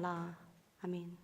말라. 아멘.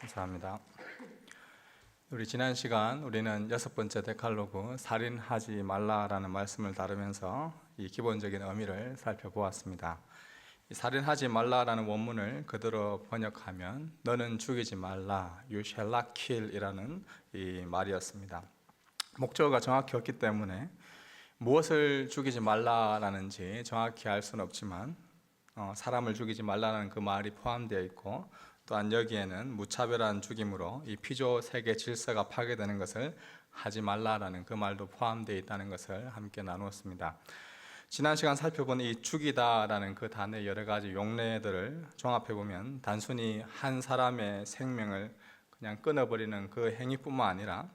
감사합니다. 우리 지난 시간 우리는 6번째 데칼로그 살인하지 말라라는 말씀을 다루면서 이 기본적인 의미를 살펴보았습니다. 이 살인하지 말라라는 원문을 그대로 번역하면 너는 죽이지 말라, you shall not kill 이라는 이 말이었습니다. 목적어가 정확히 없기 때문에 무엇을 죽이지 말라라는지 정확히 알 수는 없지만 사람을 죽이지 말라는 그 말이 포함되어 있고, 또한 여기에는 무차별한 죽임으로 이 피조 세계 질서가 파괴되는 것을 하지 말라라는 그 말도 포함되어 있다는 것을 함께 나누었습니다. 지난 시간 살펴본 이 죽이다라는 그 단어의 여러 가지 용례들을 종합해보면 단순히 한 사람의 생명을 그냥 끊어버리는 그 행위뿐만 아니라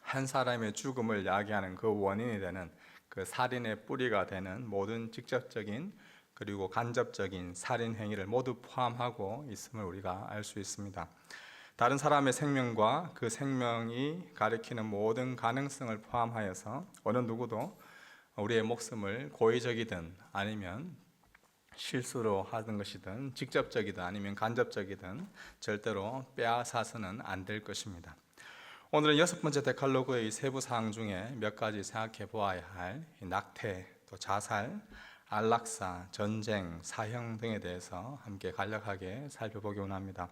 한 사람의 죽음을 야기하는 그 원인이 되는 그 살인의 뿌리가 되는 모든 직접적인 그리고 간접적인 살인 행위를 모두 포함하고 있음을 우리가 알 수 있습니다. 다른 사람의 생명과 그 생명이 가리키는 모든 가능성을 포함하여서 어느 누구도 우리의 목숨을 고의적이든 아니면 실수로 하는 것이든 직접적이든 아니면 간접적이든 절대로 빼앗아서는 안 될 것입니다. 오늘은 6번째 데칼로그의 세부 사항 중에 몇 가지 생각해 보아야 할 낙태, 또 자살, 안락사, 전쟁, 사형 등에 대해서 함께 간략하게 살펴보기 원합니다.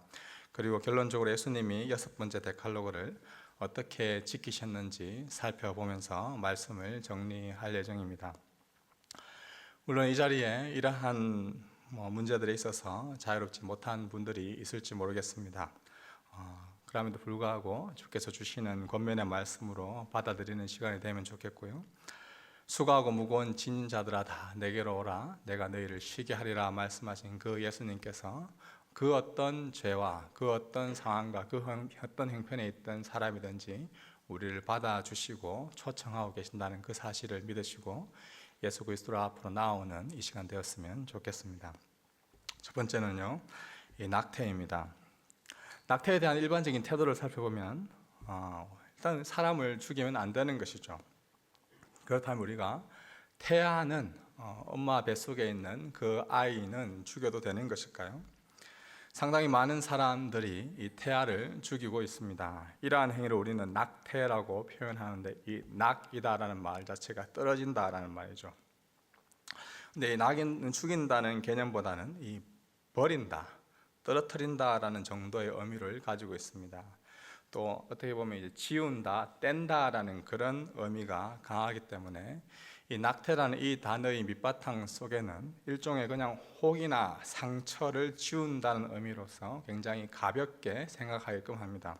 그리고 결론적으로 예수님이 6번째 데칼로그를 어떻게 지키셨는지 살펴보면서 말씀을 정리할 예정입니다. 물론 이 자리에 이러한 문제들에 있어서 자유롭지 못한 분들이 있을지 모르겠습니다. 그럼에도 불구하고 주께서 주시는 권면의 말씀으로 받아들이는 시간이 되면 좋겠고요. 수고하고 무거운 짐 자들아 다 내게로 오라 내가 너희를 쉬게 하리라 말씀하신 그 예수님께서 그 어떤 죄와 그 어떤 상황과 그 어떤 형편에 있던 사람이든지 우리를 받아주시고 초청하고 계신다는 그 사실을 믿으시고 예수 그리스도 앞으로 나오는 이 시간 되었으면 좋겠습니다. 첫 번째는요, 이 낙태입니다. 낙태에 대한 일반적인 태도를 살펴보면 일단 사람을 죽이면 안 되는 것이죠. 그렇다면 우리가 태아는 엄마 뱃속에 있는 그 아이는 죽여도 되는 것일까요? 상당히 많은 사람들이 이 태아를 죽이고 있습니다. 이러한 행위를 우리는 낙태라고 표현하는데 이 낙이다라는 말 자체가 떨어진다라는 말이죠. 근데 이 낙은 죽인다는 개념보다는 이 버린다, 떨어뜨린다라는 정도의 의미를 가지고 있습니다. 또 어떻게 보면 이제 지운다, 뗀다라는 그런 의미가 강하기 때문에 이 낙태라는 이 단어의 밑바탕 속에는 일종의 그냥 혹이나 상처를 지운다는 의미로서 굉장히 가볍게 생각하게끔 합니다.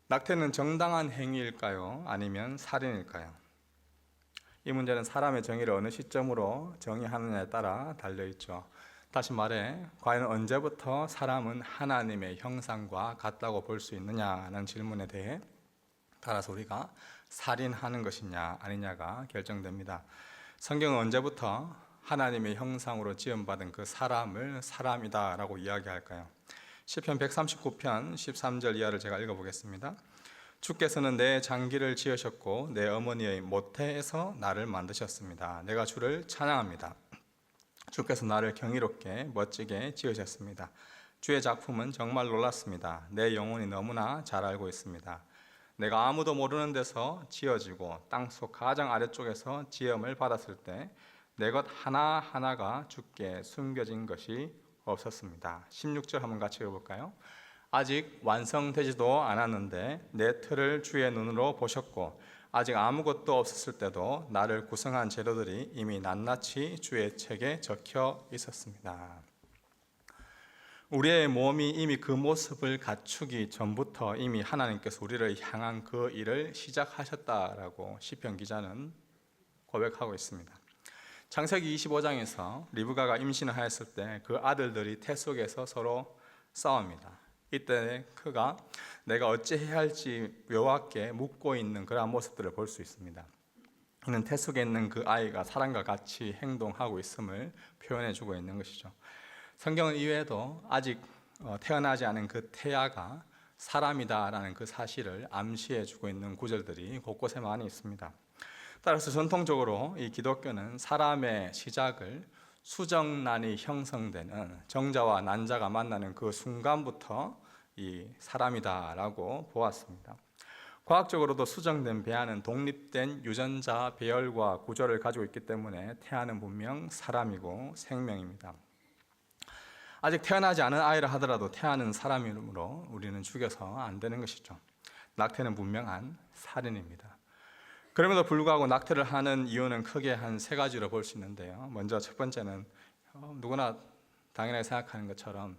낙태는 정당한 행위일까요? 아니면 살인일까요? 이 문제는 사람의 정의를 어느 시점으로 정의하느냐에 따라 달려있죠. 다시 말해, 과연 언제부터 사람은 하나님의 형상과 같다고 볼 수 있느냐는 질문에 대해 따라서 우리가 살인하는 것이냐 아니냐가 결정됩니다. 성경은 언제부터 하나님의 형상으로 지음받은 그 사람을 사람이다 라고 이야기할까요? 시편 139편 13절 이하를 제가 읽어보겠습니다. 주께서는 내 장기를 지으셨고 내 어머니의 모태에서 나를 만드셨습니다. 내가 주를 찬양합니다. 주께서 나를 경이롭게 멋지게 지으셨습니다. 주의 작품은 정말 놀랍습니다. 내 영혼이 너무나 잘 알고 있습니다. 내가 아무도 모르는 데서 지어지고 땅속 가장 아래쪽에서 지음을 받았을 때 내 것 하나하나가 주께 숨겨진 것이 없었습니다. 16절 한번 같이 읽어볼까요? 아직 완성되지도 않았는데 내 틀을 주의 눈으로 보셨고 아직 아무것도 없었을 때도 나를 구성한 재료들이 이미 낱낱이 주의 책에 적혀 있었습니다. 우리의 몸이 이미 그 모습을 갖추기 전부터 이미 하나님께서 우리를 향한 그 일을 시작하셨다라고 시편 기자는 고백하고 있습니다. 창세기 25장에서 리브가가 임신을 하였을 때 그 아들들이 태 속에서 서로 싸웁니다. 이때 그가 내가 어찌해야 할지 묘하게 묻고 있는 그러한 모습들을 볼 수 있습니다. 이는 태 속에 있는 그 아이가 사람과 같이 행동하고 있음을 표현해주고 있는 것이죠. 성경은 이외에도 아직 태어나지 않은 그 태아가 사람이다라는 그 사실을 암시해주고 있는 구절들이 곳곳에 많이 있습니다. 따라서 전통적으로 이 기독교는 사람의 시작을 수정란이 형성되는 정자와 난자가 만나는 그 순간부터 이 사람이다라고 보았습니다. 과학적으로도 수정된 배아는 독립된 유전자 배열과 구조를 가지고 있기 때문에 태아는 분명 사람이고 생명입니다. 아직 태어나지 않은 아이라 하더라도 태아는 사람이므로 우리는 죽여서 안 되는 것이죠. 낙태는 분명한 살인입니다. 그럼에도 불구하고 낙태를 하는 이유는 크게 한 세 가지로 볼 수 있는데요. 먼저 첫 번째는 누구나 당연하게 생각하는 것처럼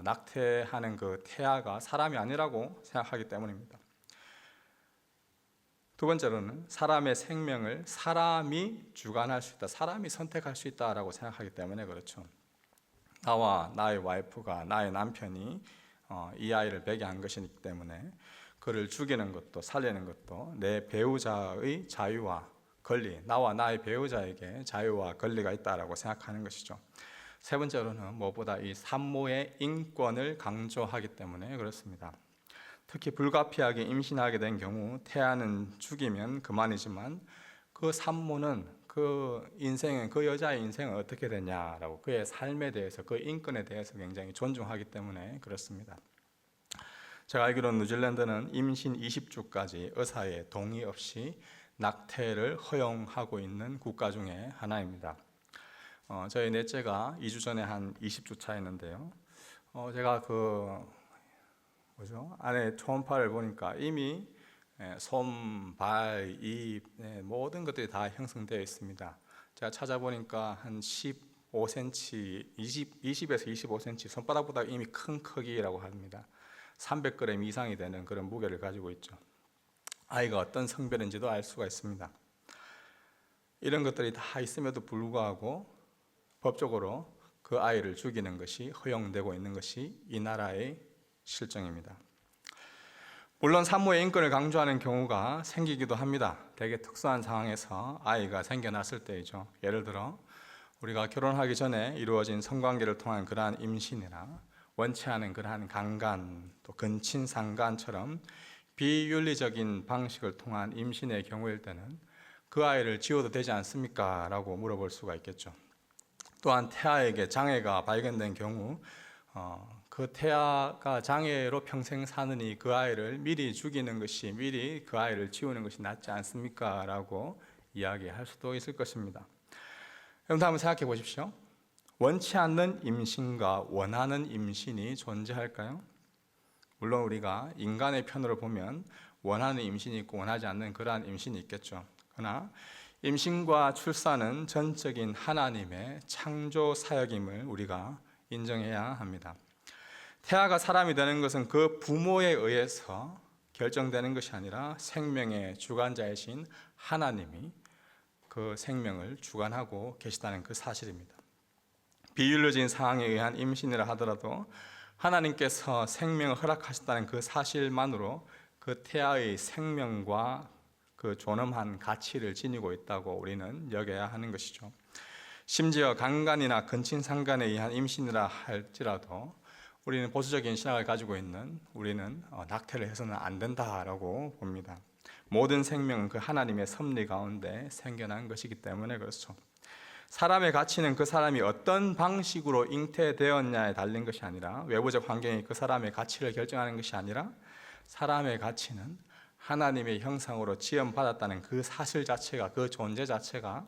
낙태하는 그 태아가 사람이 아니라고 생각하기 때문입니다. 두 번째로는 사람의 생명을 사람이 주관할 수 있다, 사람이 선택할 수 있다라고 생각하기 때문에 그렇죠. 나와 나의 와이프가, 나의 남편이 이 아이를 베게 한 것이기 때문에 그를 죽이는 것도 살리는 것도 내 배우자의 자유와 권리, 나와 나의 배우자에게 자유와 권리가 있다라고 생각하는 것이죠. 세 번째로는 무엇보다 이 산모의 인권을 강조하기 때문에 그렇습니다. 특히 불가피하게 임신하게 된 경우 태아는 죽이면 그만이지만 그 산모는 그 여자의 인생은 어떻게 되냐라고 그의 삶에 대해서 그 인권에 대해서 굉장히 존중하기 때문에 그렇습니다. 제가 알기로는 뉴질랜드는 임신 20주까지 의사의 동의 없이 낙태를 허용하고 있는 국가 중에 하나입니다. 저희 넷째가 2주 전에 한 20주 차였는데요. 제가 안에 초음파를 보니까 이미 손, 발, 입 모든 것들이 다 형성되어 있습니다. 제가 찾아보니까 한 15cm, 20에서 25cm 손바닥보다 이미 큰 크기라고 합니다. 300g 이상이 되는 그런 무게를 가지고 있죠. 아이가 어떤 성별인지도 알 수가 있습니다. 이런 것들이 다 있음에도 불구하고 법적으로 그 아이를 죽이는 것이 허용되고 있는 것이 이 나라의 실정입니다. 물론 산모의 인권을 강조하는 경우가 생기기도 합니다. 되게 특수한 상황에서 아이가 생겨났을 때이죠. 예를 들어 우리가 결혼하기 전에 이루어진 성관계를 통한 그러한 임신이나 원치 않은 그러한 강간, 또 근친상간처럼 비윤리적인 방식을 통한 임신의 경우일 때는 그 아이를 지워도 되지 않습니까? 라고 물어볼 수가 있겠죠. 또한 태아에게 장애가 발견된 경우 그 태아가 장애로 평생 사느니 그 아이를 미리 죽이는 것이, 미리 그 아이를 지우는 것이 낫지 않습니까? 라고 이야기할 수도 있을 것입니다. 여러분 한번 생각해 보십시오. 원치 않는 임신과 원하는 임신이 존재할까요? 물론 우리가 인간의 편으로 보면 원하는 임신이 있고 원하지 않는 그러한 임신이 있겠죠. 그러나 임신과 출산은 전적인 하나님의 창조 사역임을 우리가 인정해야 합니다. 태아가 사람이 되는 것은 그 부모에 의해서 결정되는 것이 아니라 생명의 주관자이신 하나님이 그 생명을 주관하고 계시다는 그 사실입니다. 비윤리적인 상황에 의한 임신이라 하더라도 하나님께서 생명을 허락하셨다는 그 사실만으로 그 태아의 생명과 그 존엄한 가치를 지니고 있다고 우리는 여겨야 하는 것이죠. 심지어 강간이나 근친상간에 의한 임신이라 할지라도 우리는 보수적인 신학을 가지고 있는 우리는 낙태를 해서는 안 된다라고 봅니다. 모든 생명은 그 하나님의 섭리 가운데 생겨난 것이기 때문에 그렇죠. 사람의 가치는 그 사람이 어떤 방식으로 잉태되었냐에 달린 것이 아니라, 외부적 환경이 그 사람의 가치를 결정하는 것이 아니라, 사람의 가치는 하나님의 형상으로 지음받았다는 그 사실 자체가, 그 존재 자체가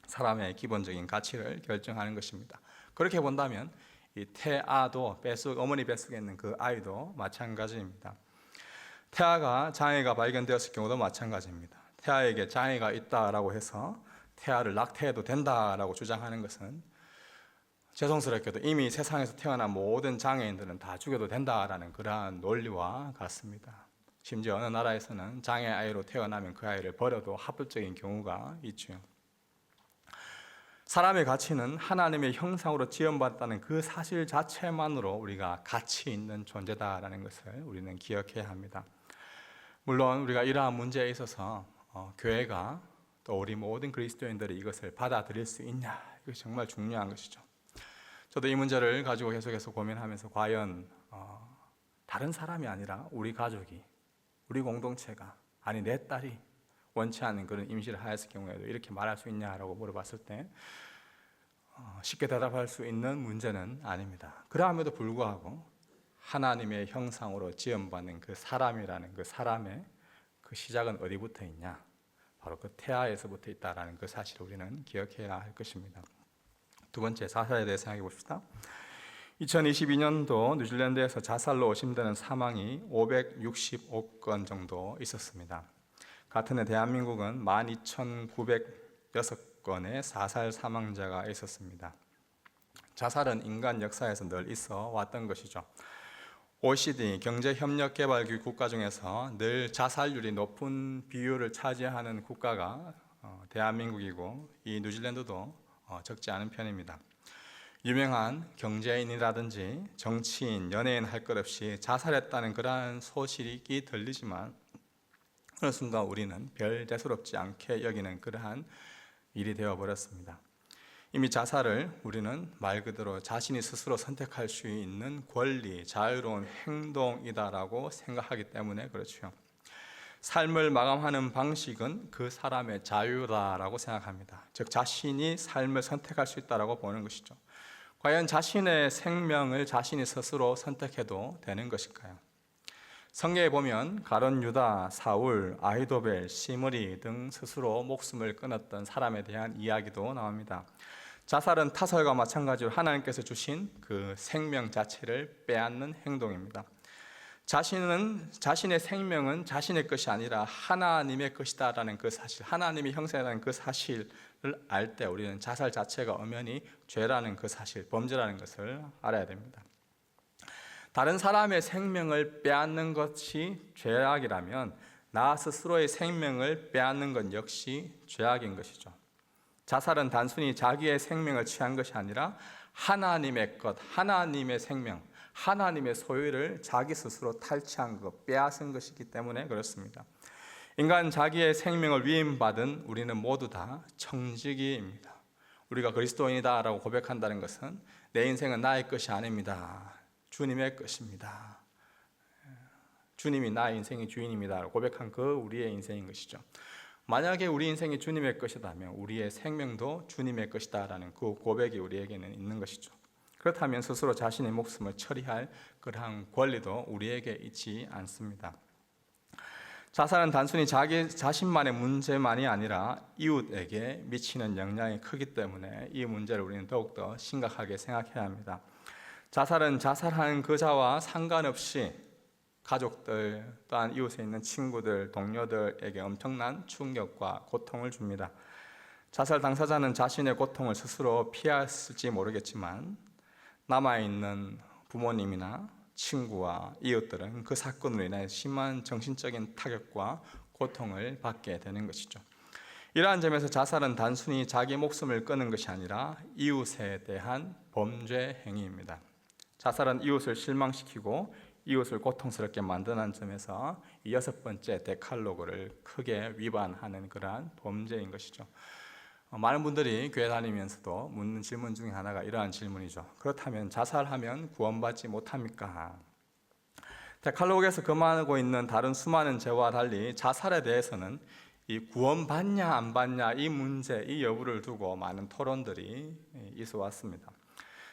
사람의 기본적인 가치를 결정하는 것입니다. 그렇게 본다면 이 태아도, 어머니 뱃속에 있는 그 아이도 마찬가지입니다. 태아가 장애가 발견되었을 경우도 마찬가지입니다. 태아에게 장애가 있다라고 해서 태아를 낙태해도 된다라고 주장하는 것은 죄송스럽게도 이미 세상에서 태어난 모든 장애인들은 다 죽여도 된다라는 그러한 논리와 같습니다. 심지어 어느 나라에서는 장애 아이로 태어나면 그 아이를 버려도 합법적인 경우가 있죠. 사람의 가치는 하나님의 형상으로 지음받았다는 그 사실 자체만으로 우리가 가치 있는 존재다라는 것을 우리는 기억해야 합니다. 물론 우리가 이러한 문제에 있어서 교회가 또 우리 모든 그리스도인들이 이것을 받아들일 수 있냐, 이것이 정말 중요한 것이죠. 저도 이 문제를 가지고 계속해서 고민하면서 과연 다른 사람이 아니라 우리 가족이, 우리 공동체가, 아니 내 딸이 원치 않는 그런 임신을 하였을 경우에도 이렇게 말할 수 있냐라고 물어봤을 때 쉽게 대답할 수 있는 문제는 아닙니다. 그러함에도 불구하고 하나님의 형상으로 지음받는 그 사람이라는 그 사람의 그 시작은 어디부터 있냐? 바로 그 태아에서부터 있다라는 그 사실을 우리는 기억해야 할 것입니다. 두 번째, 자살에 대해 생각해 봅시다. 2022년도 뉴질랜드에서 자살로 의심되는 사망이 565건 정도 있었습니다. 같은 해 대한민국은 12,906건의 자살 사망자가 있었습니다. 자살은 인간 역사에서 늘 있어 왔던 것이죠. OECD 경제협력개발기구 국가 중에서 늘 자살률이 높은 비율을 차지하는 국가가 대한민국이고, 이 뉴질랜드도 적지 않은 편입니다. 유명한 경제인이라든지 정치인, 연예인 할 것 없이 자살했다는 그러한 소식이 들리지만 어느 순간 우리는 별 대수롭지 않게 여기는 그러한 일이 되어버렸습니다. 이미 자살을 우리는 말 그대로 자신이 스스로 선택할 수 있는 권리, 자유로운 행동이다라고 생각하기 때문에 그렇죠. 삶을 마감하는 방식은 그 사람의 자유다라고 생각합니다. 즉 자신이 삶을 선택할 수 있다라고 보는 것이죠. 과연 자신의 생명을 자신이 스스로 선택해도 되는 것일까요? 성경에 보면 가룟 유다, 사울, 아히도벨, 시므리 등 스스로 목숨을 끊었던 사람에 대한 이야기도 나옵니다. 자살은 타살과 마찬가지로 하나님께서 주신 그 생명 자체를 빼앗는 행동입니다. 자신의 생명은 자신의 것이 아니라 하나님의 것이다라는 그 사실, 하나님의 형상이라는 그 사실을 알 때 우리는 자살 자체가 엄연히 죄라는 그 사실, 범죄라는 것을 알아야 됩니다. 다른 사람의 생명을 빼앗는 것이 죄악이라면 나 스스로의 생명을 빼앗는 것 역시 죄악인 것이죠. 자살은 단순히 자기의 생명을 취한 것이 아니라 하나님의 것, 하나님의 생명, 하나님의 소유를 자기 스스로 탈취한 것, 빼앗은 것이기 때문에 그렇습니다. 인간 자기의 생명을 위임받은 우리는 모두 다 청지기입니다. 우리가 그리스도인이다라고 고백한다는 것은 내 인생은 나의 것이 아닙니다. 주님의 것입니다. 주님이 나의 인생의 주인입니다. 고백한 그 우리의 인생인 것이죠. 만약에 우리 인생이 주님의 것이라면 우리의 생명도 주님의 것이다라는 그 고백이 우리에게는 있는 것이죠. 그렇다면 스스로 자신의 목숨을 처리할 그러한 권리도 우리에게 있지 않습니다. 자살은 단순히 자기 자신만의 문제만이 아니라 이웃에게 미치는 영향이 크기 때문에 이 문제를 우리는 더욱더 심각하게 생각해야 합니다. 자살은 자살하는 그자와 상관없이 가족들 또한 이웃에 있는 친구들, 동료들에게 엄청난 충격과 고통을 줍니다. 자살 당사자는 자신의 고통을 스스로 피했을지 모르겠지만 남아있는 부모님이나 친구와 이웃들은 그 사건으로 인해 심한 정신적인 타격과 고통을 받게 되는 것이죠. 이러한 점에서 자살은 단순히 자기 목숨을 끊는 것이 아니라 이웃에 대한 범죄 행위입니다. 자살은 이웃을 실망시키고 이웃을 고통스럽게 만드는 점에서 이 6번째 데칼로그를 크게 위반하는 그러한 범죄인 것이죠. 많은 분들이 교회 다니면서도 묻는 질문 중에 하나가 이러한 질문이죠. 그렇다면 자살하면 구원받지 못합니까? 데칼로그에서 금하고 있는 다른 수많은 죄와 달리 자살에 대해서는 이 구원받냐 안 받냐 이 문제, 이 여부를 두고 많은 토론들이 있어 왔습니다.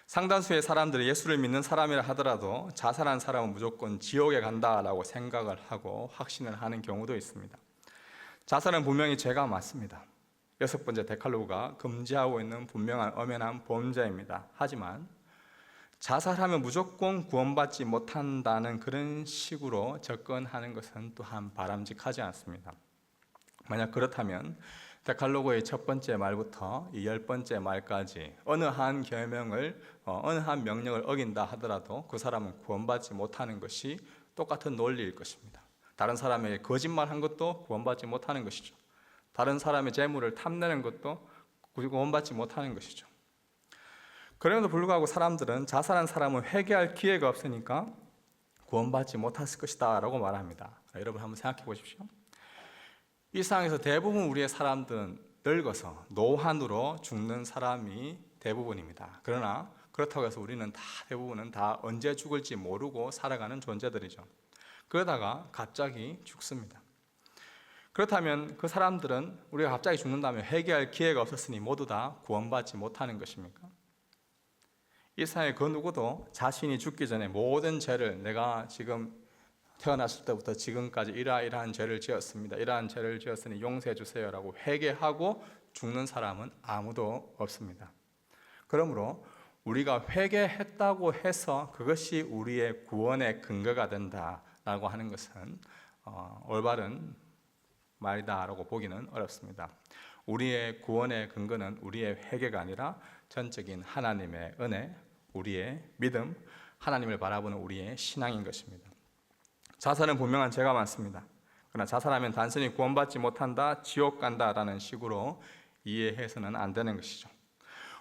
상당수의 사람들이 예수를 믿는 사람이라 하더라도 자살한 사람은 무조건 지옥에 간다라고 생각을 하고 확신을 하는 경우도 있습니다. 자살은 분명히 죄가 맞습니다. 6번째 데칼로그가 금지하고 있는 분명한 엄연한 범죄입니다. 하지만 자살하면 무조건 구원받지 못한다는 그런 식으로 접근하는 것은 또한 바람직하지 않습니다. 만약 그렇다면 데칼로그의 첫 번째 말부터 이 10번째 말까지 어느 한 계명을 어느 한 명령을 어긴다 하더라도 그 사람은 구원받지 못하는 것이 똑같은 논리일 것입니다. 다른 사람에게 거짓말한 것도 구원받지 못하는 것이죠. 다른 사람의 재물을 탐내는 것도 구원받지 못하는 것이죠. 그럼에도 불구하고 사람들은 자살한 사람은 회개할 기회가 없으니까 구원받지 못했을 것이다 라고 말합니다. 여러분 한번 생각해 보십시오. 이 세상에서 대부분 우리의 사람들은 늙어서 노환으로 죽는 사람이 대부분입니다. 그러나 그렇다고 해서 우리는 대부분은 다 언제 죽을지 모르고 살아가는 존재들이죠. 그러다가 갑자기 죽습니다. 그렇다면 그 사람들은 우리가 갑자기 죽는다면 회개할 기회가 없었으니 모두 다 구원받지 못하는 것입니까? 이 세상에 그 누구도 자신이 죽기 전에 모든 죄를 내가 지금 태어났을 때부터 지금까지 이러한 죄를 지었습니다. 이러한 죄를 지었으니 용서해 주세요라고 회개하고 죽는 사람은 아무도 없습니다. 그러므로 우리가 회개했다고 해서 그것이 우리의 구원의 근거가 된다라고 하는 것은 올바른 말이다라고 보기는 어렵습니다. 우리의 구원의 근거는 우리의 회개가 아니라 전적인 하나님의 은혜, 우리의 믿음, 하나님을 바라보는 우리의 신앙인 것입니다. 자살은 분명한 죄가 많습니다. 그러나 자살하면 단순히 구원받지 못한다, 지옥 간다라는 식으로 이해해서는 안 되는 것이죠.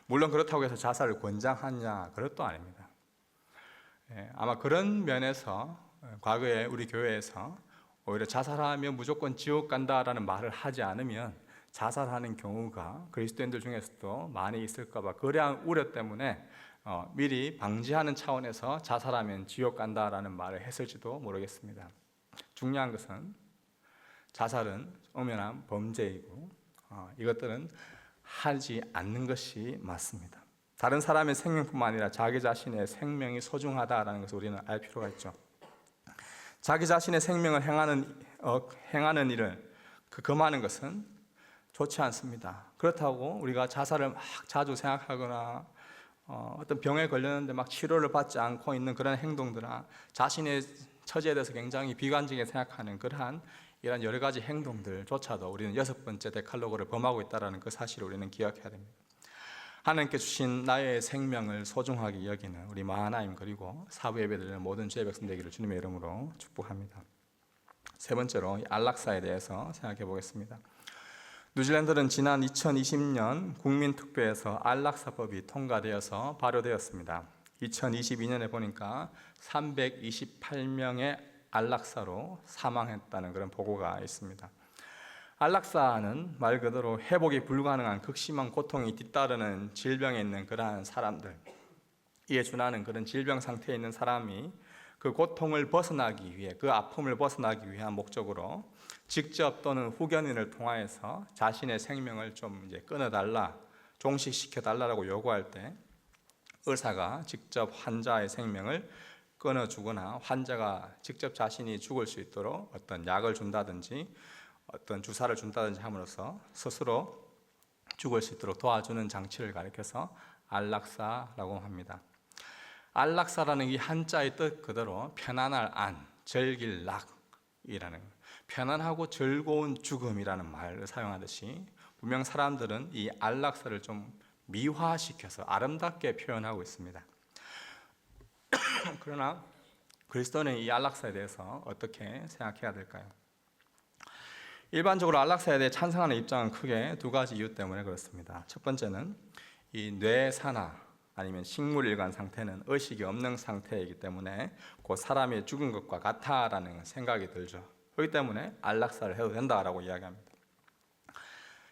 물론 그렇다고 해서 자살을 권장하냐, 그것도 아닙니다. 아마 그런 면에서 과거에 우리 교회에서 오히려 자살하면 무조건 지옥 간다라는 말을 하지 않으면 자살하는 경우가 그리스도인들 중에서도 많이 있을까 봐 그러한 우려 때문에 미리 방지하는 차원에서 자살하면 지옥 간다라는 말을 했을지도 모르겠습니다. 중요한 것은 자살은 엄연한 범죄이고 이것들은 하지 않는 것이 맞습니다. 다른 사람의 생명뿐만 아니라 자기 자신의 생명이 소중하다라는 것을 우리는 알 필요가 있죠. 자기 자신의 생명을 행하는 일을 금하는 것은 좋지 않습니다. 그렇다고 우리가 자살을 막 자주 생각하거나 어떤 병에 걸렸는데 막 치료를 받지 않고 있는 그런 행동들이나 자신의 처지에 대해서 굉장히 비관적이게 생각하는 그러한 이런 여러 가지 행동들조차도 우리는 6번째 데칼로그를 범하고 있다는 그 사실을 우리는 기억해야 됩니다. 하나님께 주신 나의 생명을 소중하게 여기는 우리 마하나임 그리고 사부 예배드리는 모든 주의 백성 되기를 주님의 이름으로 축복합니다. 세 번째로 안락사에 대해서 생각해 보겠습니다. 뉴질랜드는 지난 2020년 국민투표에서 안락사법이 통과되어서 발효되었습니다. 2022년에 보니까 328명의 안락사로 사망했다는 그런 보고가 있습니다. 안락사는 말 그대로 회복이 불가능한 극심한 고통이 뒤따르는 질병에 있는 그러한 사람들, 이에 준하는 그런 질병 상태에 있는 사람이 그 고통을 벗어나기 위해, 그 아픔을 벗어나기 위한 목적으로 직접 또는 후견인을 통하여서 자신의 생명을 좀 끊어달라, 종식시켜달라고 요구할 때 의사가 직접 환자의 생명을 끊어주거나 환자가 직접 자신이 죽을 수 있도록 어떤 약을 준다든지 어떤 주사를 준다든지 함으로써 스스로 죽을 수 있도록 도와주는 장치를 가리켜서 안락사라고 합니다. 안락사라는 이 한자의 뜻 그대로 편안할 안, 즐길 낙이라는, 편안하고 즐거운 죽음이라는 말을 사용하듯이 분명 사람들은 이 안락사를 좀 미화시켜서 아름답게 표현하고 있습니다. 그러나 그리스도는 이 안락사에 대해서 어떻게 생각해야 될까요? 일반적으로 안락사에 대해 찬성하는 입장은 크게 두 가지 이유 때문에 그렇습니다. 첫 번째는 이 뇌사나 아니면 식물일관 상태는 의식이 없는 상태이기 때문에 곧 사람이 죽은 것과 같다라는 생각이 들죠. 그렇기 때문에 안락사를 해도 된다라고 이야기합니다.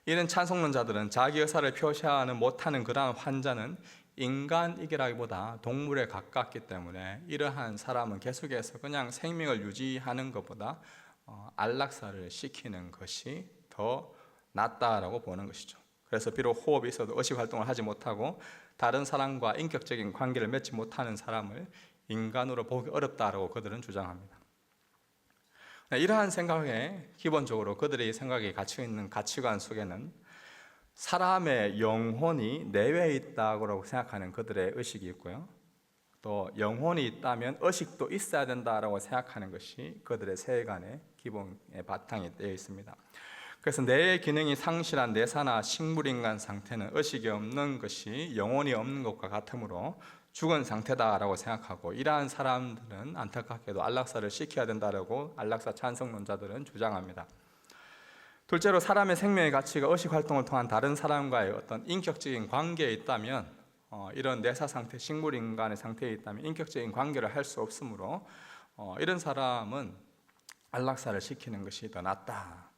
이런 찬송론자들은 자기 의사를 표시하는 못하는 그러한 환자는 인간이기라기보다 동물에 가깝기 때문에 이러한 사람은 계속해서 그냥 생명을 유지하는 것보다 안락사를 시키는 것이 더 낫다라고 보는 것이죠. 그래서 비록 호흡이 있어도 의식 활동을 하지 못하고 다른 사람과 인격적인 관계를 맺지 못하는 사람을 인간으로 보기 어렵다라고 그들은 주장합니다. 이러한 생각에 기본적으로 그들의 생각에 갇혀 있는 가치관 속에는 사람의 영혼이 내외에 있다고 생각하는 그들의 의식이 있고요. 또 영혼이 있다면 의식도 있어야 된다라고 생각하는 것이 그들의 세계관의 기본의 바탕이 되어 있습니다. 그래서 뇌의 기능이 상실한 뇌사나 식물인간 상태는 의식이 없는 것이 영혼이 없는 것과 같으므로 죽은 상태다라고 생각하고, 이러한 사람들은 안타깝게도 안락사를 시켜야 된다라고 안락사 찬성론자들은 주장합니다. 둘째로 사람의 생명의 가치가 의식 활동을 통한 다른 사람과의 어떤 인격적인 관계에 있다면, 이런 뇌사 상태, 식물인간의 상태에 있다면 인격적인 관계를 할 수 없으므로 이런 사람은 안락사를 시키는 것이 더 낫다.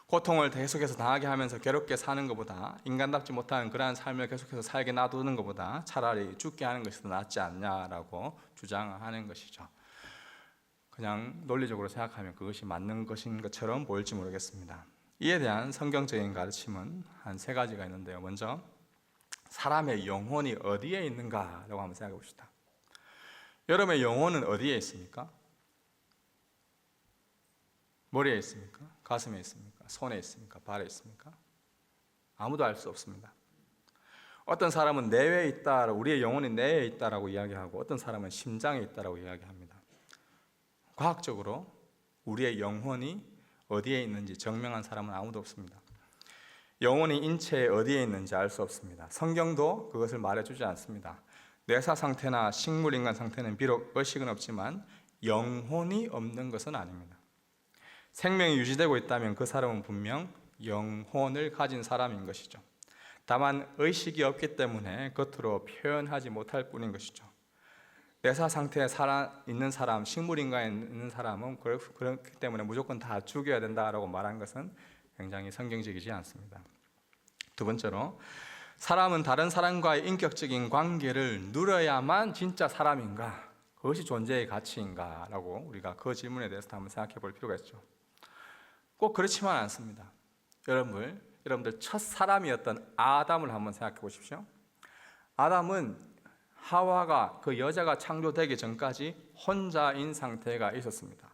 고통을 계속해서 당하게 하면서 괴롭게 사는 것보다, 인간답지 못한 그러한 삶을 계속해서 살게 놔두는 것보다 차라리 죽게 하는 것이 더 낫지 않냐라고 주장하는 것이죠. 그냥 논리적으로 생각하면 그것이 맞는 것인 것처럼 보일지 모르겠습니다. 이에 대한 성경적인 가르침은 한 세 가지가 있는데요. 먼저 사람의 영혼이 어디에 있는가라고 한번 생각해 봅시다. 여러분의 영혼은 어디에 있습니까? 머리에 있습니까? 가슴에 있습니까? 손에 있습니까? 발에 있습니까? 아무도 알 수 없습니다. 어떤 사람은 뇌에 있다, 우리의 영혼이 뇌에 있다라고 이야기하고, 어떤 사람은 심장에 있다라고 이야기합니다. 과학적으로 우리의 영혼이 어디에 있는지 증명한 사람은 아무도 없습니다. 영혼이 인체에 어디에 있는지 알 수 없습니다. 성경도 그것을 말해주지 않습니다. 뇌사 상태나 식물인간 상태는 비록 의식은 없지만 영혼이 없는 것은 아닙니다. 생명이 유지되고 있다면 그 사람은 분명 영혼을 가진 사람인 것이죠. 다만 의식이 없기 때문에 겉으로 표현하지 못할 뿐인 것이죠. 뇌사 상태에 있는 사람, 식물인간에 있는 사람은 그렇기 때문에 무조건 다 죽여야 된다라고 말한 것은 굉장히 성경적이지 않습니다. 두 번째로, 사람은 다른 사람과의 인격적인 관계를 누려야만 진짜 사람인가? 그것이 존재의 가치인가? 라고 우리가 그 질문에 대해서 한번 생각해 볼 필요가 있죠. 꼭 그렇지만 않습니다. 여러분들 첫 사람이었던 아담을 한번 생각해 보십시오. 아담은 하와가, 그 여자가 창조되기 전까지 혼자인 상태가 있었습니다.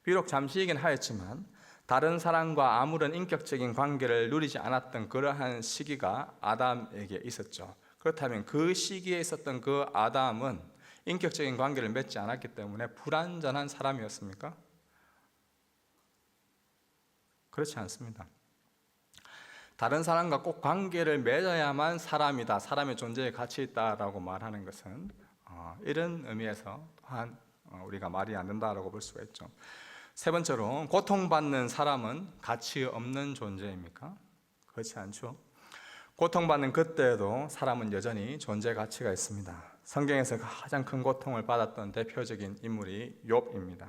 비록 잠시이긴 하였지만 다른 사람과 아무런 인격적인 관계를 누리지 않았던 그러한 시기가 아담에게 있었죠. 그렇다면 그 시기에 있었던 그 아담은 인격적인 관계를 맺지 않았기 때문에 불완전한 사람이었습니까? 그렇지 않습니다. 다른 사람과 꼭 관계를 맺어야만 사람이다, 사람의 존재에 가치 있다라고 말하는 것은 이런 의미에서 또한 우리가 말이 안 된다라고 볼 수가 있죠. 세 번째로, 고통받는 사람은 가치 없는 존재입니까? 그렇지 않죠. 고통받는 그때에도 사람은 여전히 존재 가치가 있습니다. 성경에서 가장 큰 고통을 받았던 대표적인 인물이 욥입니다.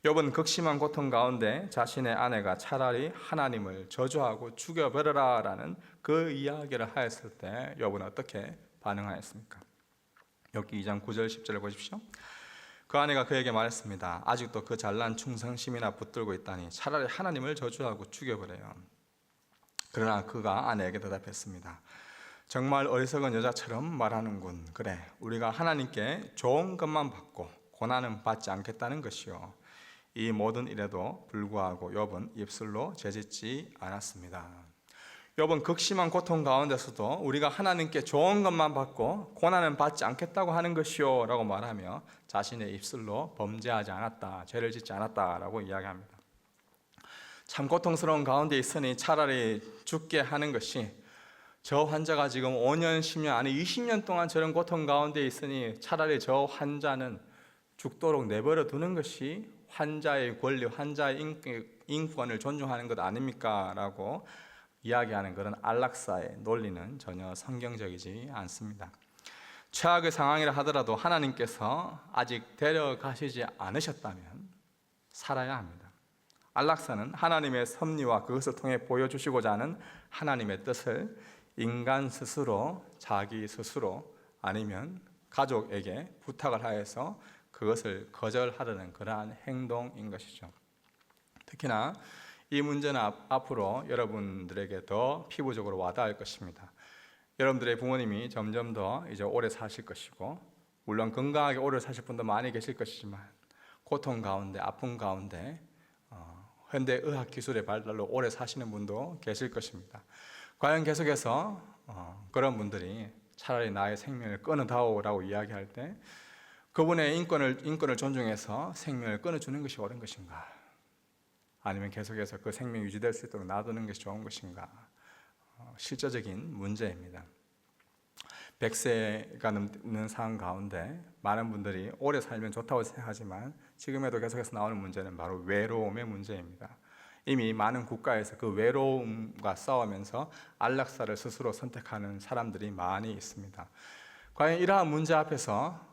욥은 극심한 고통 가운데 자신의 아내가 차라리 하나님을 저주하고 죽여버려라 라는 그 이야기를 하였을 때 욥은 어떻게 반응하였습니까? 욥기 2장 9절 10절을 보십시오. 그 아내가 그에게 말했습니다. 아직도 그 잘난 충성심이나 붙들고 있다니 차라리 하나님을 저주하고 죽여버려요. 그러나 그가 아내에게 대답했습니다. 정말 어리석은 여자처럼 말하는군. 그래, 우리가 하나님께 좋은 것만 받고 고난은 받지 않겠다는 것이요. 이 모든 일에도 불구하고 욥은 입술로 죄짓지 않았습니다. 욥은 극심한 고통 가운데서도 우리가 하나님께 좋은 것만 받고 고난은 받지 않겠다고 하는 것이요 라고 말하며 자신의 입술로 범죄하지 않았다, 죄를 짓지 않았다 라고 이야기합니다. 참 고통스러운 가운데 있으니 차라리 죽게 하는 것이, 저 환자가 지금 5년, 10년, 아니 20년 동안 저런 고통 가운데 있으니 차라리 저 환자는 죽도록 내버려 두는 것이 환자의 권리, 환자의 인권을 존중하는 것 아닙니까? 라고 이야기하는 그런 안락사의 논리는 전혀 성경적이지 않습니다. 최악의 상황이라 하더라도 하나님께서 아직 데려가시지 않으셨다면 살아야 합니다. 안락사는 하나님의 섭리와 그것을 통해 보여주시고자 하는 하나님의 뜻을 인간 스스로, 자기 스스로 아니면 가족에게 부탁을 하여서 그것을 거절하려는 그러한 행동인 것이죠. 특히나 이 문제는 앞으로 여러분들에게 더 피부적으로 와닿을 것입니다. 여러분들의 부모님이 점점 더 이제 오래 사실 것이고, 물론 건강하게 오래 사실 분도 많이 계실 것이지만 고통 가운데, 아픔 가운데 현대 의학 기술의 발달로 오래 사시는 분도 계실 것입니다. 과연 계속해서 그런 분들이 차라리 나의 생명을 끊어다오라고 이야기할 때 그분의 인권을 존중해서 생명을 끊어주는 것이 옳은 것인가? 아니면 계속해서 그 생명이 유지될 수 있도록 놔두는 것이 좋은 것인가? 실제적인 문제입니다. 100세가 넘는 상황 가운데 많은 분들이 오래 살면 좋다고 생각하지만 지금에도 계속해서 나오는 문제는 바로 외로움의 문제입니다. 이미 많은 국가에서 그 외로움과 싸우면서 안락사를 스스로 선택하는 사람들이 많이 있습니다. 과연 이러한 문제 앞에서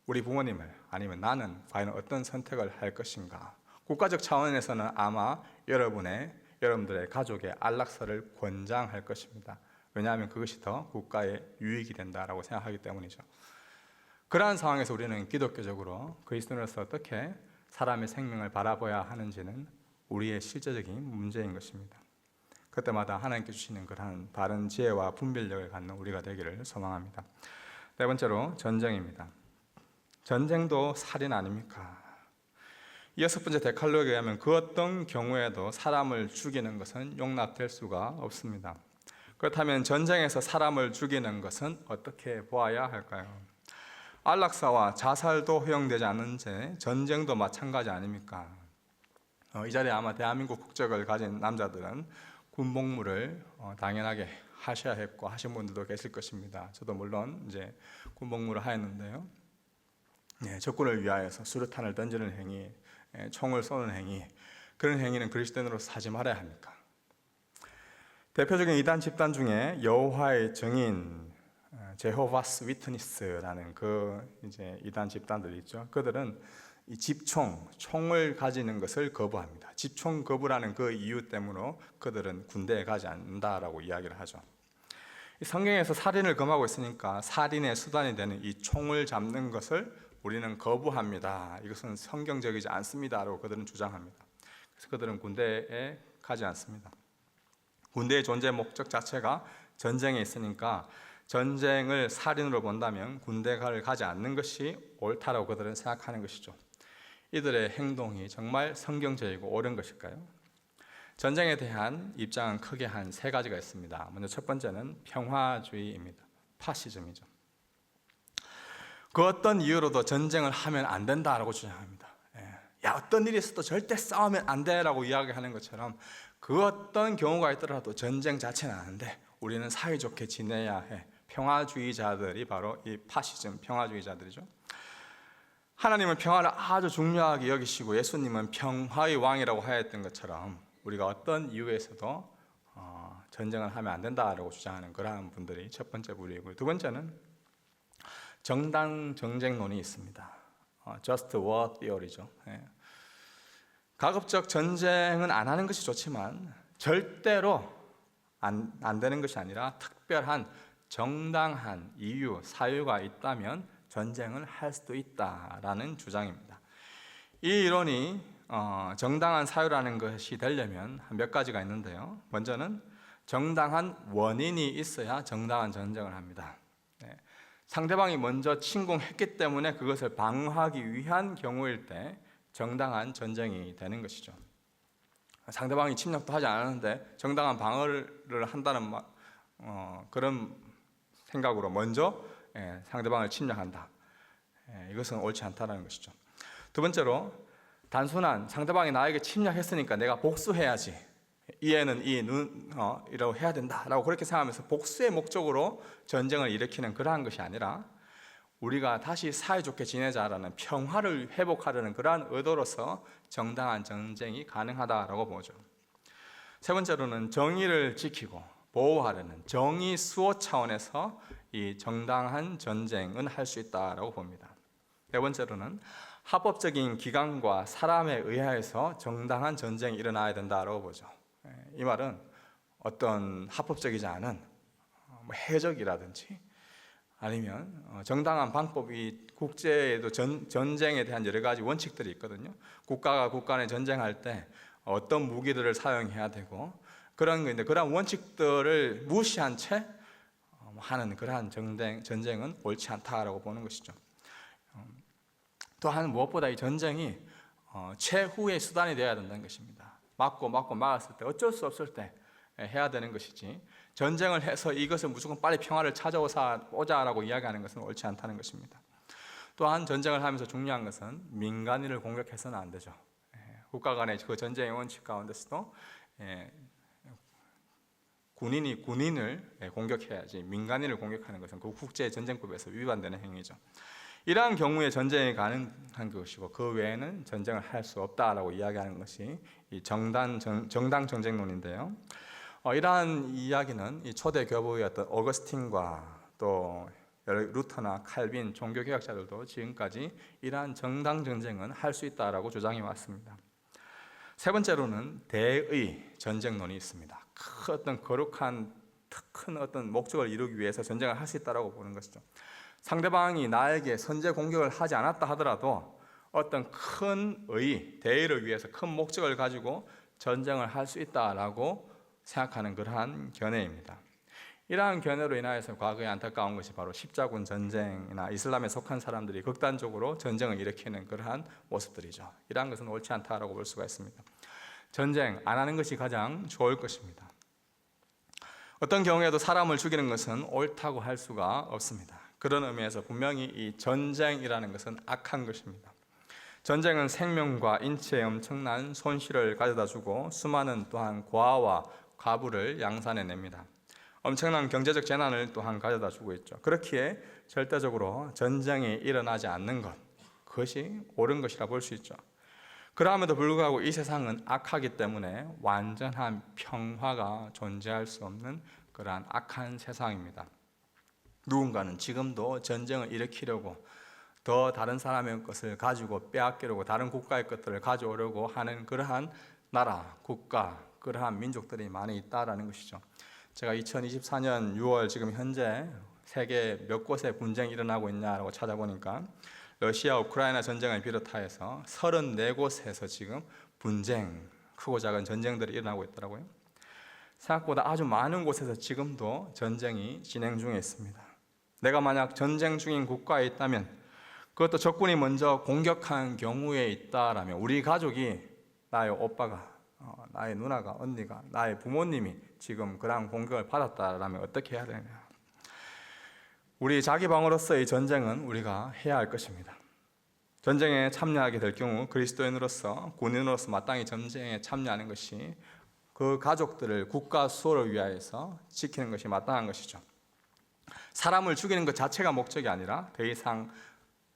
우리 부모님을, 아니면 나는 과연 어떤 선택을 할 것인가? 국가적 차원에서는 아마 여러분들의 가족의 안락사를 권장할 것입니다. 왜냐하면 그것이 더 국가에 유익이 된다라고 생각하기 때문이죠. 그러한 상황에서 우리는 기독교적으로 그리스도인으로서 어떻게 사람의 생명을 바라봐야 하는지는 우리의 실제적인 문제인 것입니다. 그때마다 하나님께 주시는 그러한 바른 지혜와 분별력을 갖는 우리가 되기를 소망합니다. 네 번째로, 전쟁입니다. 전쟁도 살인 아닙니까? 이 6번째 데칼로기에 의하면 그 어떤 경우에도 사람을 죽이는 것은 용납될 수가 없습니다. 그렇다면 전쟁에서 사람을 죽이는 것은 어떻게 보아야 할까요? 안락사와 자살도 허용되지 않은 채 전쟁도 마찬가지 아닙니까? 이 자리에 아마 대한민국 국적을 가진 남자들은 군복무를 당연하게 하셔야 했고 하신 분들도 계실 것입니다. 저도 물론 이제 군복무를 하였는데요. 적군을 위하여서 수류탄을 던지는 행위, 총을 쏘는 행위, 그런 행위는 그리스도인으로서 하지 말아야 합니까? 대표적인 이단 집단 중에 여호와의 증인, 제호바스 위트니스라는 그 이제 이단 집단들이 있죠. 그들은 이 총을 가지는 것을 거부합니다. 집총 거부라는 그 이유 때문에 그들은 군대에 가지 않는다라고 이야기를 하죠. 성경에서 살인을 금하고 있으니까 살인의 수단이 되는 이 총을 잡는 것을 우리는 거부합니다. 이것은 성경적이지 않습니다라고 그들은 주장합니다. 그래서 그들은 군대에 가지 않습니다. 군대의 존재 목적 자체가 전쟁에 있으니까 전쟁을 살인으로 본다면 군대를 가지 않는 것이 옳다라고 그들은 생각하는 것이죠. 이들의 행동이 정말 성경적이고 옳은 것일까요? 전쟁에 대한 입장은 크게 한 3가지가 있습니다. 먼저 첫 번째는 평화주의입니다. 파시즘이죠. 그 어떤 이유로도 전쟁을 하면 안 된다라고 주장합니다. 야, 어떤 일이 있어도 절대 싸우면 안 돼라고 이야기하는 것처럼 그 어떤 경우가 있더라도 전쟁 자체는 안 돼. 우리는 사이좋게 지내야 해. 평화주의자들이 바로 이 파시즘 평화주의자들이죠. 하나님은 평화를 아주 중요하게 여기시고 예수님은 평화의 왕이라고 하였던 것처럼 우리가 어떤 이유에서도 전쟁을 하면 안 된다라고 주장하는 그러한 분들이 첫 번째 부류이고요. 두 번째는 정당 정쟁론이 있습니다. Just War Theory죠. 가급적 전쟁은 안 하는 것이 좋지만 절대로 안 되는 것이 아니라 특별한 정당한 이유, 사유가 있다면 전쟁을 할 수도 있다라는 주장입니다. 이 이론이 정당한 사유라는 것이 되려면 몇 가지가 있는데요. 먼저는 정당한 원인이 있어야 정당한 전쟁을 합니다. 상대방이 먼저 침공했기 때문에 그것을 방어하기 위한 경우일 때 정당한 전쟁이 되는 것이죠. 상대방이 침략도 하지 않았는데 정당한 방어를 한다는 그런 생각으로 먼저 상대방을 침략한다. 이것은 옳지 않다는 것이죠. 두 번째로 단순한 상대방이 나에게 침략했으니까 내가 복수해야지. 이에는 이라고 해야 된다라고 그렇게 생각하면서 복수의 목적으로 전쟁을 일으키는 그러한 것이 아니라 우리가 다시 사이좋게 지내자라는 평화를 회복하려는 그러한 의도로서 정당한 전쟁이 가능하다라고 보죠. 세 번째로는 정의를 지키고 보호하려는 정의 수호 차원에서 이 정당한 전쟁은 할 수 있다라고 봅니다. 네 번째로는 합법적인 기관과 사람에 의하여서 정당한 전쟁이 일어나야 된다라고 보죠. 이 말은 어떤 합법적이지 않은 해적이라든지 아니면 정당한 방법이 국제에도 전쟁에 대한 여러 가지 원칙들이 있거든요. 국가가 국가 간에 전쟁할 때 어떤 무기들을 사용해야 되고 그런 건데 그런 원칙들을 무시한 채 하는 그러한 전쟁은 옳지 않다라고 보는 것이죠. 또한 무엇보다 이 전쟁이 최후의 수단이 되어야 된다는 것입니다. 맞고 막았을 때 어쩔 수 없을 때 해야 되는 것이지 전쟁을 해서 이것을 무조건 빨리 평화를 찾아오자라고 이야기하는 것은 옳지 않다는 것입니다. 또한 전쟁을 하면서 중요한 것은 민간인을 공격해서는 안 되죠. 국가 간의 그 전쟁의 원칙 가운데서도 군인이 군인을 공격해야지 민간인을 공격하는 것은 그 국제 전쟁법에서 위반되는 행위죠. 이러한 경우에 전쟁이 가능한 것이고 그 외에는 전쟁을 할 수 없다라고 이야기하는 것이 이 정당 정쟁론인데요. 이러한 이야기는 이 초대 교부였던 어거스틴과 또 루터나 칼빈 종교개혁자들도 지금까지 이러한 정당 전쟁은 할 수 있다라고 주장해 왔습니다. 세 번째로는 대의 전쟁론이 있습니다. 어떤 거룩한 큰 어떤 목적을 이루기 위해서 전쟁을 할 수 있다라고 보는 것이죠. 상대방이 나에게 선제 공격을 하지 않았다 하더라도 어떤 큰 대의를 위해서 큰 목적을 가지고 전쟁을 할 수 있다라고 생각하는 그러한 견해입니다. 이러한 견해로 인하여서 과거에 안타까운 것이 바로 십자군 전쟁이나 이슬람에 속한 사람들이 극단적으로 전쟁을 일으키는 그러한 모습들이죠. 이러한 것은 옳지 않다라고 볼 수가 있습니다. 전쟁 안 하는 것이 가장 좋을 것입니다. 어떤 경우에도 사람을 죽이는 것은 옳다고 할 수가 없습니다. 그런 의미에서 분명히 이 전쟁이라는 것은 악한 것입니다. 전쟁은 생명과 인체에 엄청난 손실을 가져다주고 수많은 또한 고아와 과부를 양산해냅니다. 엄청난 경제적 재난을 또한 가져다주고 있죠. 그렇기에 절대적으로 전쟁이 일어나지 않는 것, 그것이 옳은 것이라 볼 수 있죠. 그럼에도 불구하고 이 세상은 악하기 때문에 완전한 평화가 존재할 수 없는 그러한 악한 세상입니다. 누군가는 지금도 전쟁을 일으키려고 더 다른 사람의 것을 가지고 빼앗기려고 다른 국가의 것들을 가져오려고 하는 그러한 나라, 국가, 그러한 민족들이 많이 있다라는 것이죠. 제가 2024년 6월 지금 현재 세계 몇 곳에 분쟁이 일어나고 있냐고 찾아보니까 러시아 우크라이나 전쟁을 비롯하여서 34곳에서 지금 분쟁, 크고 작은 전쟁들이 일어나고 있더라고요. 생각보다 아주 많은 곳에서 지금도 전쟁이 진행 중에 있습니다. 내가 만약 전쟁 중인 국가에 있다면 그것도 적군이 먼저 공격한 경우에 있다라면 우리 가족이 나의 오빠가 나의 누나가 언니가 나의 부모님이 지금 그러한 공격을 받았다라면 어떻게 해야 되냐? 우리 자기 방어로서의 전쟁은 우리가 해야 할 것입니다. 전쟁에 참여하게 될 경우 그리스도인으로서 군인으로서 마땅히 전쟁에 참여하는 것이 그 가족들을 국가 수호를 위하여서 지키는 것이 마땅한 것이죠. 사람을 죽이는 것 자체가 목적이 아니라 더 이상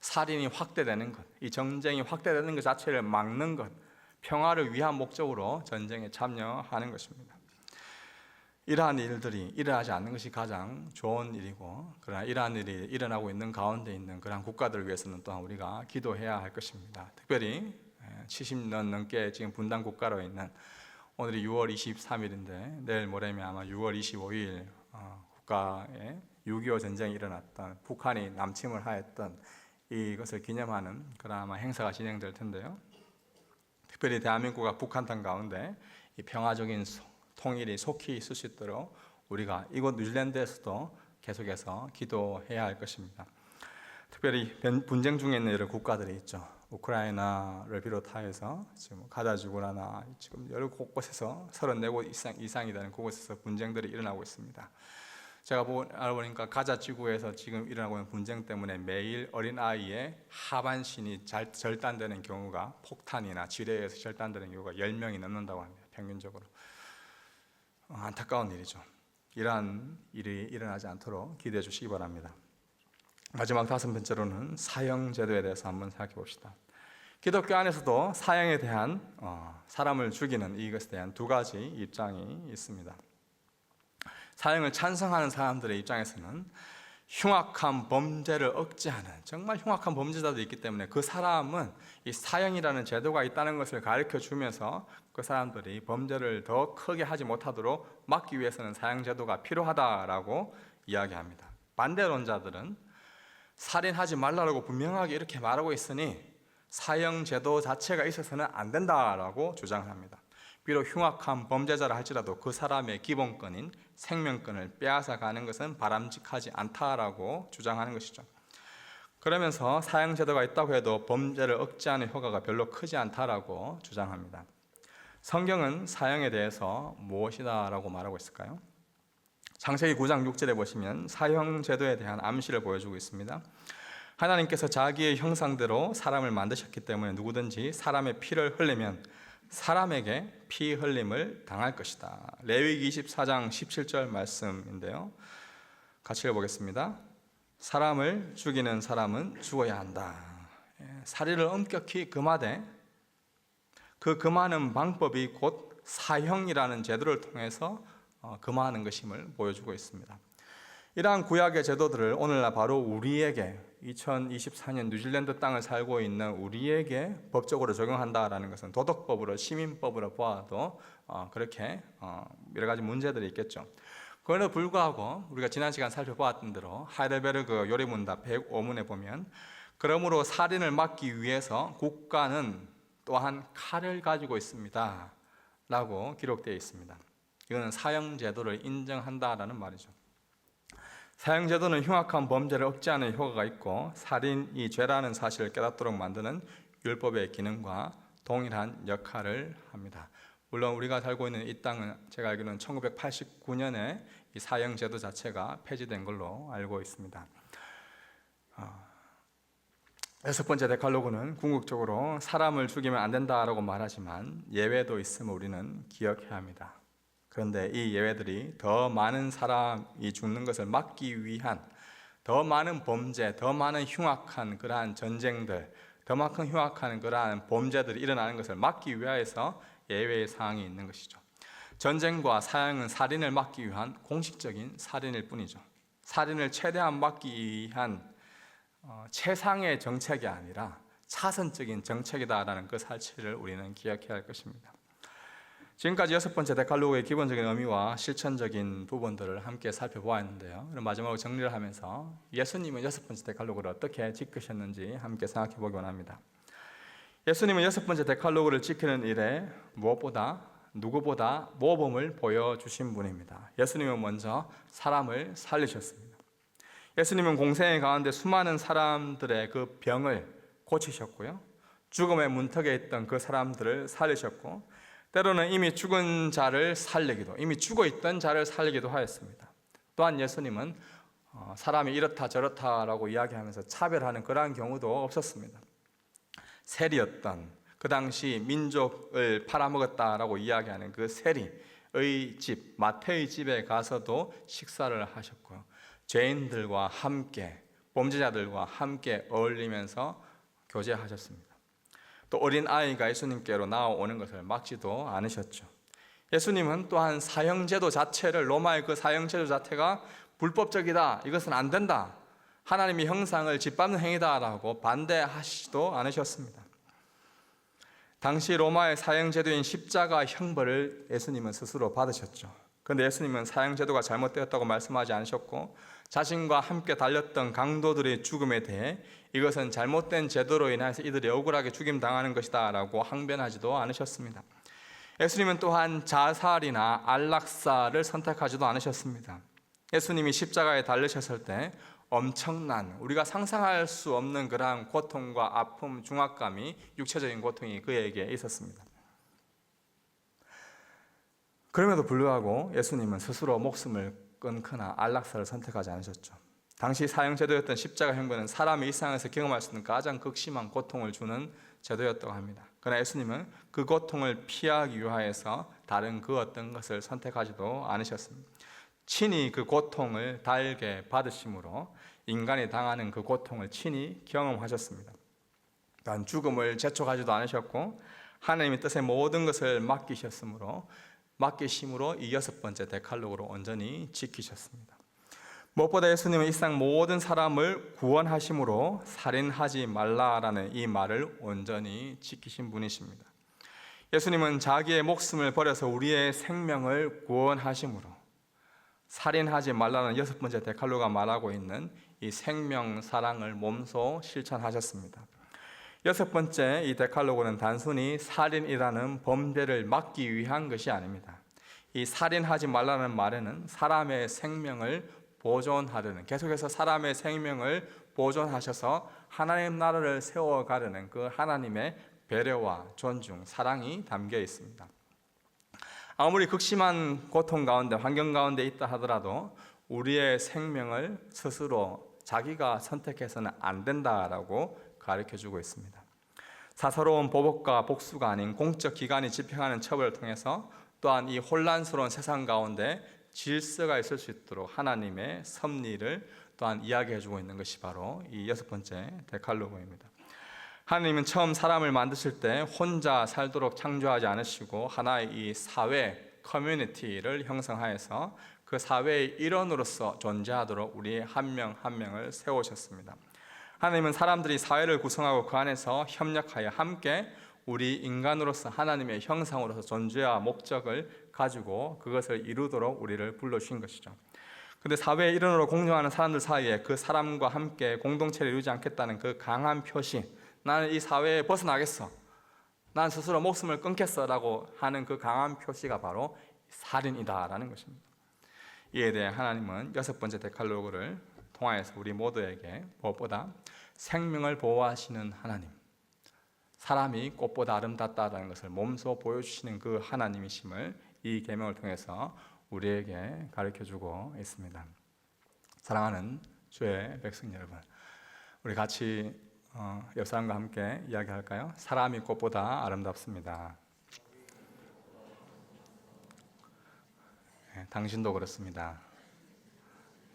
살인이 확대되는 것, 이 전쟁이 확대되는 것 자체를 막는 것, 평화를 위한 목적으로 전쟁에 참여하는 것입니다. 이러한 일들이 일어나지 않는 것이 가장 좋은 일이고, 그러나 이러한 일이 일어나고 있는 가운데 있는 그러한 국가들을 위해서는 또한 우리가 기도해야 할 것입니다. 특별히 70년 넘게 지금 분단 국가로 있는, 오늘이 6월 23일인데 내일 모레면 아마 6월 25일 국가에 6.25 전쟁이 일어났던, 북한이 남침을 하였던 이것을 기념하는 그런 아마 행사가 진행될 텐데요. 특별히 대한민국과 북한 땅 가운데 이 평화적인 통일이 속히 있을 수 있도록 우리가 이곳 뉴질랜드에서도 계속해서 기도해야 할 것입니다. 특별히 분쟁 중에 있는 여러 국가들이 있죠. 우크라이나를 비롯하여서 지금 가자지구나 지금 여러 곳곳에서 34곳 이상이 되는 그곳에서 분쟁들이 일어나고 있습니다. 제가 알아보니까 가자 지구에서 지금 일어나고 있는 분쟁 때문에 매일 어린아이의 하반신이 절단되는 경우가, 폭탄이나 지뢰에 의해서 절단되는 경우가 10명이 넘는다고 합니다. 평균적으로. 안타까운 일이죠. 이러한 일이 일어나지 않도록 기도해 주시기 바랍니다. 마지막 5번째로는 사형제도에 대해서 한번 생각해 봅시다. 기독교 안에서도 사형에 대한 사람을 죽이는 이것에 대한 두 가지 입장이 있습니다. 사형을 찬성하는 사람들의 입장에서는 흉악한 범죄를 억제하는, 정말 흉악한 범죄자도 있기 때문에 그 사람은 이 사형이라는 제도가 있다는 것을 가르쳐 주면서 그 사람들이 범죄를 더 크게 하지 못하도록 막기 위해서는 사형 제도가 필요하다라고 이야기합니다. 반대론자들은 살인하지 말라고 분명하게 이렇게 말하고 있으니 사형 제도 자체가 있어서는 안 된다라고 주장합니다. 비록 흉악한 범죄자라 할지라도 그 사람의 기본권인 생명권을 빼앗아 가는 것은 바람직하지 않다라고 주장하는 것이죠. 그러면서 사형 제도가 있다고 해도 범죄를 억제하는 효과가 별로 크지 않다라고 주장합니다. 성경은 사형에 대해서 무엇이다라고 말하고 있을까요? 창세기 9장 6절에 보시면 사형 제도에 대한 암시를 보여주고 있습니다. 하나님께서 자기의 형상대로 사람을 만드셨기 때문에 누구든지 사람의 피를 흘리면 사람에게 피 흘림을 당할 것이다. 레위기 24장 17절 말씀인데요. 같이 읽어보겠습니다. 사람을 죽이는 사람은 죽어야 한다. 살인을 엄격히 금하되 그 금하는 방법이 곧 사형이라는 제도를 통해서 금하는 것임을 보여주고 있습니다. 이러한 구약의 제도들을 오늘날 바로 우리에게 2024년 뉴질랜드 땅을 살고 있는 우리에게 법적으로 적용한다라는 것은 도덕법으로, 시민법으로 보아도 그렇게 여러 가지 문제들이 있겠죠. 그럼에도 불구하고 우리가 지난 시간 살펴보았던 대로 하이델베르그 요리문답 105문에 보면, 그러므로 살인을 막기 위해서 국가는 또한 칼을 가지고 있습니다 라고 기록되어 있습니다. 이거는 사형 제도를 인정한다라는 말이죠. 사형 제도는 흉악한 범죄를 억제하는 효과가 있고 살인이 죄라는 사실을 깨닫도록 만드는 율법의 기능과 동일한 역할을 합니다. 물론 우리가 살고 있는 이 땅은 제가 알기로는 1989년에 이 사형 제도 자체가 폐지된 걸로 알고 있습니다. 6번째 데칼로그는 궁극적으로 사람을 죽이면 안 된다라고 말하지만 예외도 있음을 우리는 기억해야 합니다. 그런데 이 예외들이 더 많은 사람이 죽는 것을 막기 위한 더 많은 범죄, 더 많은 흉악한 그러한 전쟁들, 더 많은 흉악한 그러한 범죄들이 일어나는 것을 막기 위하여서 예외의 사항이 있는 것이죠. 전쟁과 사형은 살인을 막기 위한 공식적인 살인일 뿐이죠. 살인을 최대한 막기 위한 최상의 정책이 아니라 차선적인 정책이다라는 그 사실을 우리는 기억해야 할 것입니다. 지금까지 6번째 데칼로그의 기본적인 의미와 실천적인 부분들을 함께 살펴보았는데요. 그럼 마지막으로 정리를 하면서 예수님은 6번째 데칼로그를 어떻게 지키셨는지 함께 생각해 보기 원합니다. 예수님은 6번째 데칼로그를 지키는 일에 무엇보다 누구보다 모범을 보여주신 분입니다. 예수님은 먼저 사람을 살리셨습니다. 예수님은 공생의 가운데 수많은 사람들의 그 병을 고치셨고요, 죽음의 문턱에 있던 그 사람들을 살리셨고, 때로는 이미 죽은 자를 살리기도, 이미 죽어있던 자를 살리기도 하였습니다. 또한 예수님은 사람이 이렇다 저렇다라고 이야기하면서 차별하는 그러한 경우도 없었습니다. 세리였던, 그 당시 민족을 팔아먹었다라고 이야기하는 그 세리의 집, 마태의 집에 가서도 식사를 하셨고요. 죄인들과 함께, 범죄자들과 함께 어울리면서 교제하셨습니다. 또 어린 아이가 예수님께로 나오는 것을 막지도 않으셨죠. 예수님은 또한 사형제도 자체를, 로마의 그 사형제도 자체가 불법적이다, 이것은 안 된다, 하나님의 형상을 짓밟는 행위다라고 반대하시지도 않으셨습니다. 당시 로마의 사형제도인 십자가 형벌을 예수님은 스스로 받으셨죠. 그런데 예수님은 사형제도가 잘못되었다고 말씀하지 않으셨고, 자신과 함께 달렸던 강도들의 죽음에 대해 이것은 잘못된 제도로 인해서 이들이 억울하게 죽임당하는 것이다 라고 항변하지도 않으셨습니다. 예수님은 또한 자살이나 안락사를 선택하지도 않으셨습니다. 예수님이 십자가에 달리셨을 때 엄청난, 우리가 상상할 수 없는 그러한 고통과 아픔, 중압감이, 육체적인 고통이 그에게 있었습니다. 그럼에도 불구하고 예수님은 스스로 목숨을 끊거나 안락사를 선택하지 않으셨죠. 당시 사형제도였던 십자가 형벌은 사람이 이 세상에서 경험할 수 있는 가장 극심한 고통을 주는 제도였다고 합니다. 그러나 예수님은 그 고통을 피하기 위하여서 다른 그 어떤 것을 선택하지도 않으셨습니다. 친히 그 고통을 달게 받으심으로 인간이 당하는 그 고통을 친히 경험하셨습니다. 또한 죽음을 재촉하지도 않으셨고, 하나님의 뜻에 모든 것을 맡기심으로 이 6번째 데칼로그를 온전히 지키셨습니다. 무엇보다 예수님은 이 세상 모든 사람을 구원하심으로 살인하지 말라라는 이 말을 온전히 지키신 분이십니다. 예수님은 자기의 목숨을 버려서 우리의 생명을 구원하심으로 살인하지 말라는 6번째 데칼로그가 말하고 있는 이 생명 사랑을 몸소 실천하셨습니다. 6번째 이 데칼로그는 단순히 살인이라는 범죄를 막기 위한 것이 아닙니다. 이 살인하지 말라는 말에는 사람의 생명을 보존하려는, 계속해서 사람의 생명을 보존하셔서 하나님 나라를 세워가려는 그 하나님의 배려와 존중, 사랑이 담겨 있습니다. 아무리 극심한 고통 가운데, 환경 가운데 있다 하더라도 우리의 생명을 스스로 자기가 선택해서는 안 된다라고 가르쳐주고 있습니다. 사사로운 보복과 복수가 아닌 공적 기관이 집행하는 처벌을 통해서 또한 이 혼란스러운 세상 가운데 질서가 있을 수 있도록 하나님의 섭리를 또한 이야기해주고 있는 것이 바로 이 6번째 데칼로그입니다. 하나님은 처음 사람을 만드실 때 혼자 살도록 창조하지 않으시고 하나의 이 사회, 커뮤니티를 형성하여서 그 사회의 일원으로서 존재하도록 우리 한 명 한 명을 세우셨습니다. 하나님은 사람들이 사회를 구성하고 그 안에서 협력하여 함께 우리 인간으로서 하나님의 형상으로서 존재와 목적을 가지고 그것을 이루도록 우리를 불러주신 것이죠. 그런데 사회의 일원으로 공존하는 사람들 사이에 그 사람과 함께 공동체를 이루지 않겠다는 그 강한 표시, 나는 이 사회에 벗어나겠어, 난 스스로 목숨을 끊겠어 라고 하는 그 강한 표시가 바로 살인이다라는 것입니다. 이에 대해 하나님은 6번째 데칼로그를 통하여서 우리 모두에게 무엇보다 생명을 보호하시는 하나님, 사람이 꽃보다 아름답다는 것을 몸소 보여주시는 그 하나님이심을 이 계명을 통해서 우리에게 가르쳐주고 있습니다. 사랑하는 주의 백성 여러분, 우리 같이 옆 사람과 함께 이야기할까요? 사람이 꽃보다 아름답습니다. 네, 당신도 그렇습니다.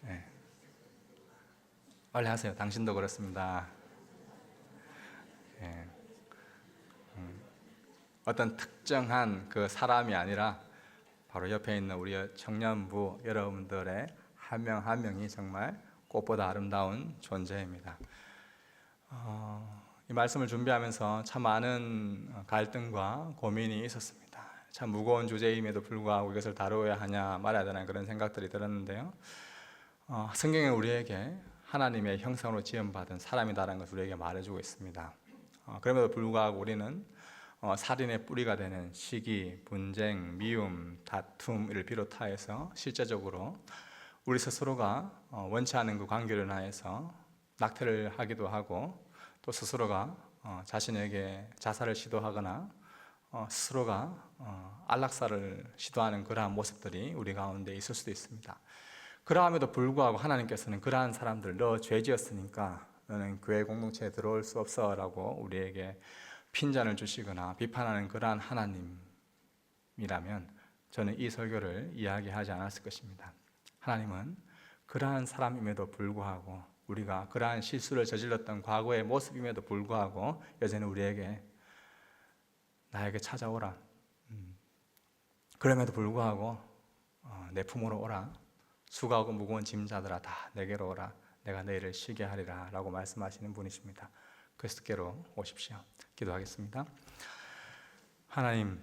네. 빨리 하세요. 당신도 그렇습니다. 네. 어떤 특정한 그 사람이 아니라 바로 옆에 있는 우리 청년부 여러분들의 한 명 한 명이 정말 꽃보다 아름다운 존재입니다. 이 말씀을 준비하면서 참 많은 갈등과 고민이 있었습니다. 참 무거운 주제임에도 불구하고 이것을 다루어야 하냐 말아야 되나 그런 생각들이 들었는데요. 성경은 우리에게 하나님의 형상으로 지음받은 사람이다라는 것을 우리에게 말해주고 있습니다. 그럼에도 불구하고 우리는 살인의 뿌리가 되는 시기, 분쟁, 미움, 다툼을 비롯하여서 실제적으로 우리 스스로가 원치 않은 그 관계를 인하여서 낙태를 하기도 하고 또 스스로가 자신에게 자살을 시도하거나 스스로가 안락사를 시도하는 그러한 모습들이 우리 가운데 있을 수도 있습니다. 그러함에도 불구하고 하나님께서는 그러한 사람들, 너 죄지었으니까 너는 교회 공동체에 들어올 수 없어 라고 우리에게 핀잔을 주시거나 비판하는 그러한 하나님이라면 저는 이 설교를 이야기하지 않았을 것입니다. 하나님은 그러한 사람임에도 불구하고, 우리가 그러한 실수를 저질렀던 과거의 모습임에도 불구하고 여전히 우리에게 나에게 찾아오라, 그럼에도 불구하고 내 품으로 오라, 수고하고 무거운 짐자들아 다 내게로 오라, 내가 너희를 쉬게 하리라 라고 말씀하시는 분이십니다. 그리스도께로 오십시오. 기도하겠습니다. 하나님,